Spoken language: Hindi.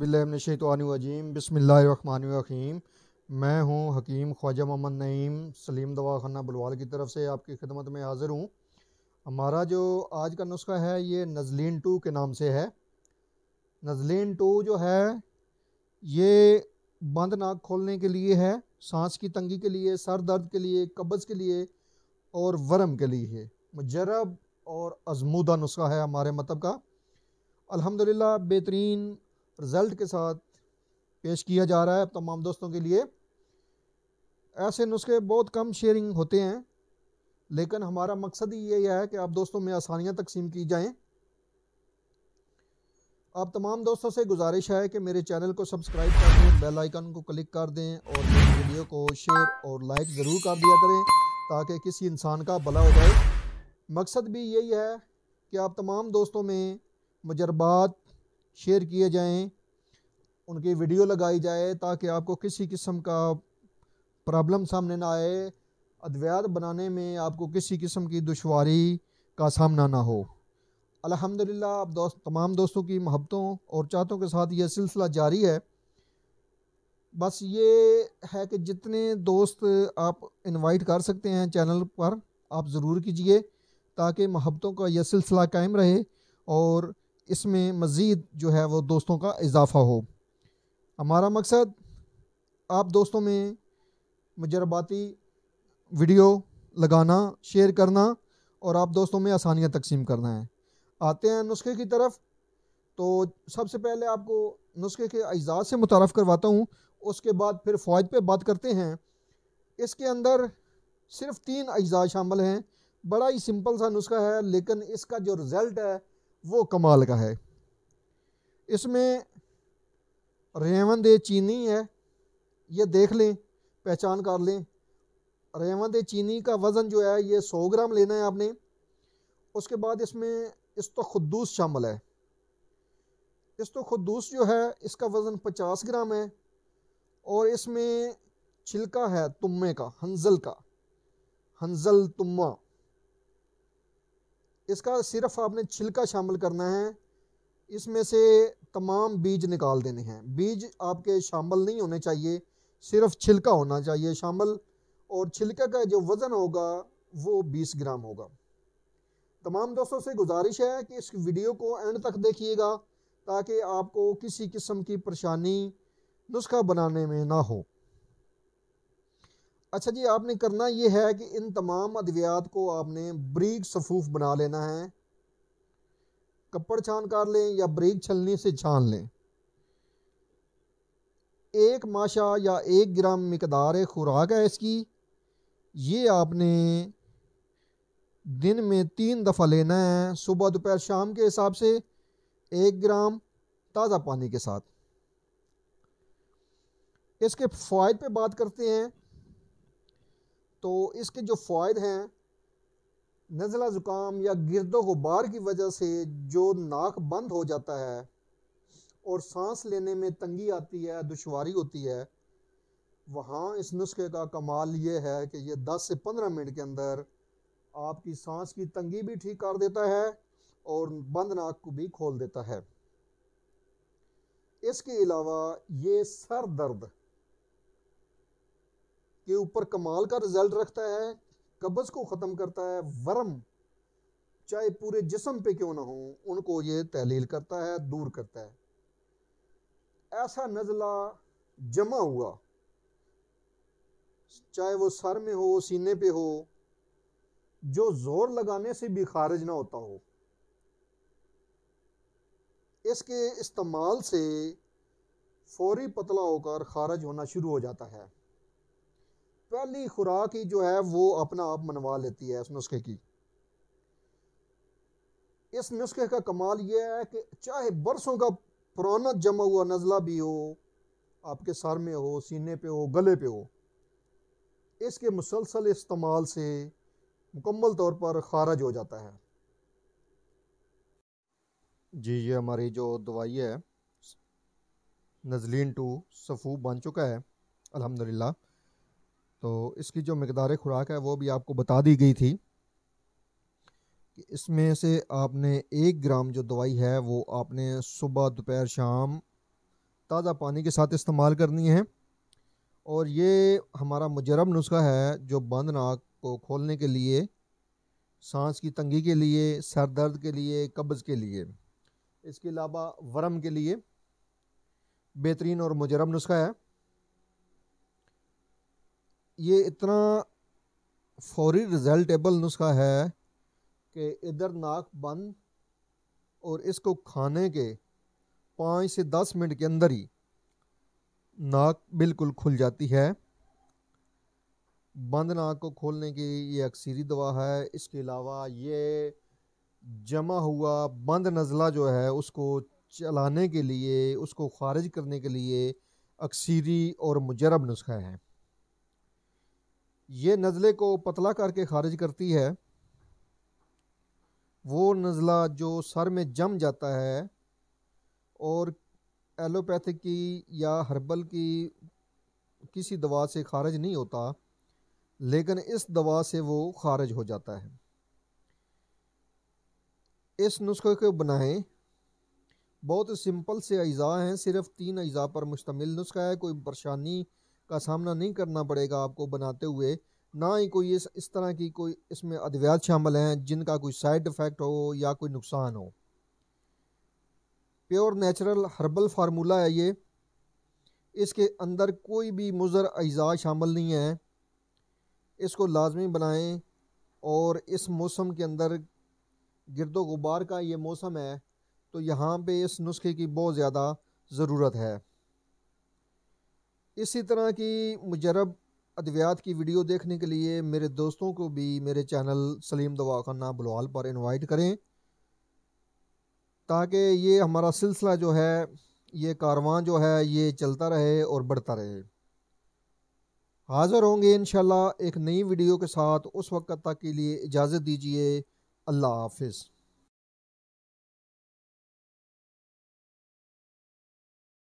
औज़ुबिल्लाहिमिनश्शैतानिर्रजीम बिस्मिल्लाहिर्रहमानिर्रहीम। मैं हूँ हकीम ख्वाजा मोहम्मद नईम सलीम दवाखाना बुलवाल की तरफ से आपकी खिदमत में हाज़िर हूँ। हमारा जो आज का नुस्खा है ये नज़लीन 2 के नाम से है। नज़लीन 2 जो है ये बंद नाक खोलने के लिए है, सांस की तंगी के लिए, सर दर्द के लिए, कब्ज़ के लिए और वरम के लिए है। मुजर्रब और आज़मूदा नुस्खा है हमारे मतलब का। अल्हम्दुलिल्लाह बेहतरीन रिज़ल्ट के साथ पेश किया जा रहा है तमाम दोस्तों के लिए। ऐसे नुस्खे बहुत कम शेयरिंग होते हैं, लेकिन हमारा मकसद ही यही है कि आप दोस्तों में आसानियाँ तकसीम की जाएं। आप तमाम दोस्तों से गुजारिश है कि मेरे चैनल को सब्सक्राइब कर दें, बेल आइकन को क्लिक कर दें और मेरी वीडियो को शेयर और लाइक ज़रूर कर दिया करें ताकि किसी इंसान का भला हो जाए। मकसद भी यही है कि आप तमाम दोस्तों में मुजर्बात शेयर किए जाएं, उनकी वीडियो लगाई जाए ताकि आपको किसी किस्म का प्रॉब्लम सामने ना आए, अद्वियात बनाने में आपको किसी किस्म की दुश्वारी का सामना ना हो। अल्हम्दुलिल्लाह आप तमाम दोस्तों की मोहब्बतों और चाहतों के साथ ये सिलसिला जारी है। बस ये है कि जितने दोस्त आप इनवाइट कर सकते हैं चैनल पर आप ज़रूर कीजिए ताकि मोहब्बतों का यह सिलसिला कायम रहे और इसमें मज़ीद जो है वो दोस्तों का इजाफ़ा हो। हमारा मकसद आप दोस्तों में मुजरबाती वीडियो लगाना, शेयर करना और आप दोस्तों में आसानियाँ तकसीम करना है। आते हैं नुस्खे की तरफ। तो सबसे पहले आपको नुस्खे के अज्जा से मुतारफ़ करवाता हूँ, उसके बाद फिर फ़वाइद पे बात करते हैं। इसके अंदर सिर्फ 3 अज्जा शामिल हैं। बड़ा ही सिंपल सा नुस्खा है, लेकिन इसका जो रिज़ल्ट है वो कमाल का है। इसमें रेवंद चीनी है, ये देख लें, पहचान कर लें। रेवंद चीनी का वज़न जो है ये 100 ग्राम लेना है आपने। उसके बाद इसमें इस्तख़ुद्दूस शामिल है। इस्तख़ुद्दूस जो है इसका वज़न 50 ग्राम है और इसमें छिलका है तुम्मे का, हंजल का, हंजल तुम्मा। इसका सिर्फ आपने छिलका शामिल करना है, इसमें से तमाम बीज निकाल देने हैं। बीज आपके शामिल नहीं होने चाहिए, सिर्फ छिलका होना चाहिए शामिल, और छिलके का जो वज़न होगा वो 20 ग्राम होगा। तमाम दोस्तों से गुजारिश है कि इस वीडियो को एंड तक देखिएगा ताकि आपको किसी किस्म की परेशानी नुस्खा बनाने में ना हो। अच्छा जी, आपने करना ये है कि इन तमाम अद्वियात को आपने बारीक सफूफ बना लेना है। कपड़ छान कर लें या बारीक छलनी से छान लें। 1 माशा या 1 ग्राम मिकदार खुराक है इसकी। ये आपने दिन में 3 दफ़ा लेना है, सुबह दोपहर शाम के हिसाब से, 1 ग्राम ताज़ा पानी के साथ। इसके फ़वाइद पे बात करते हैं। तो इसके जो फ़वाइद हैं, नज़ला ज़ुकाम या गिरदो गुबार की वजह से जो नाक बंद हो जाता है और सांस लेने में तंगी आती है, दुश्वारी होती है, वहाँ इस नुस्खे का कमाल ये है कि ये 10 से 15 मिनट के अंदर आपकी सांस की तंगी भी ठीक कर देता है और बंद नाक को भी खोल देता है। इसके अलावा ये सर दर्द के ऊपर कमाल का रिजल्ट रखता है, कब्ज़ को ख़त्म करता है, वरम चाहे पूरे जिस्म पे क्यों ना हो उनको ये तहलील करता है, दूर करता है। ऐसा नज़ला जमा हुआ, चाहे वो सर में हो, सीने पे हो, जो जोर लगाने से भी खारिज ना होता हो, इसके इस्तेमाल से फौरी पतला होकर खारिज होना शुरू हो जाता है। पहली खुराक ही जो है वो अपना आप मनवा लेती है इस नुस्खे की। इस नुस्खे का कमाल यह है कि चाहे बरसों का पुराना जमा हुआ नज़ला भी हो, आपके सर में हो, सीने पे हो, गले पे हो, इसके मुसलसल इस्तेमाल से मुकम्मल तौर पर खारिज हो जाता है। जी, ये हमारी जो दवाई है नज़लीन 2 सफ़ूफ बन चुका है अल्हम्दुलिल्लाह। तो इसकी जो मिकदार खुराक है वो भी आपको बता दी गई थी कि इसमें से आपने 1 ग्राम जो दवाई है वो आपने सुबह दोपहर शाम ताज़ा पानी के साथ इस्तेमाल करनी है। और ये हमारा मुजरब नुस्खा है जो बंद नाक को खोलने के लिए, सांस की तंगी के लिए, सर दर्द के लिए, कब्ज़ के लिए, इसके अलावा वरम के लिए बेहतरीन और मुजरब नुस्खा है। ये इतना फौरी रिजल्टेबल नुस्खा है कि इधर नाक बंद और इसको खाने के 5 से 10 मिनट के अंदर ही नाक बिल्कुल खुल जाती है। बंद नाक को खोलने की ये अक्सरी दवा है। इसके अलावा ये जमा हुआ बंद नज़ला जो है उसको चलाने के लिए, उसको खारिज करने के लिए अक्सरी और मुजरब नुस्खा है। ये नज़ले को पतला करके खारिज करती है। वो नज़ला जो सर में जम जाता है और एलोपैथिक की या हर्बल की किसी दवा से खारिज नहीं होता, लेकिन इस दवा से वो खारिज हो जाता है। इस नुस्खे को बनाएं। बहुत सिंपल से अज़ा हैं, सिर्फ 3 अज़ा पर मुश्तमिल नुस्खा है। कोई परेशानी का सामना नहीं करना पड़ेगा आपको बनाते हुए, ना ही कोई इस तरह की कोई इसमें अद्वियात शामिल हैं जिनका कोई साइड इफ़ेक्ट हो या कोई नुकसान हो। प्योर नेचुरल हर्बल फार्मूला है ये। इसके अंदर कोई भी मुज़र अज़ा शामिल नहीं है। इसको लाजमी बनाएं। और इस मौसम के अंदर गिरदो गुबार का ये मौसम है, तो यहाँ पे इस नुस्खे की बहुत ज़्यादा ज़रूरत है। इसी तरह की मुजरब अद्वियात की वीडियो देखने के लिए मेरे दोस्तों को भी मेरे चैनल सलीम दवाखाना बुलवाल पर इनवाइट करें, ताकि ये हमारा सिलसिला जो है, ये कारवां जो है, ये चलता रहे और बढ़ता रहे। हाज़िर होंगे इंशाल्लाह एक नई वीडियो के साथ। उस वक्त तक के लिए इजाज़त दीजिए। अल्लाह हाफिज़।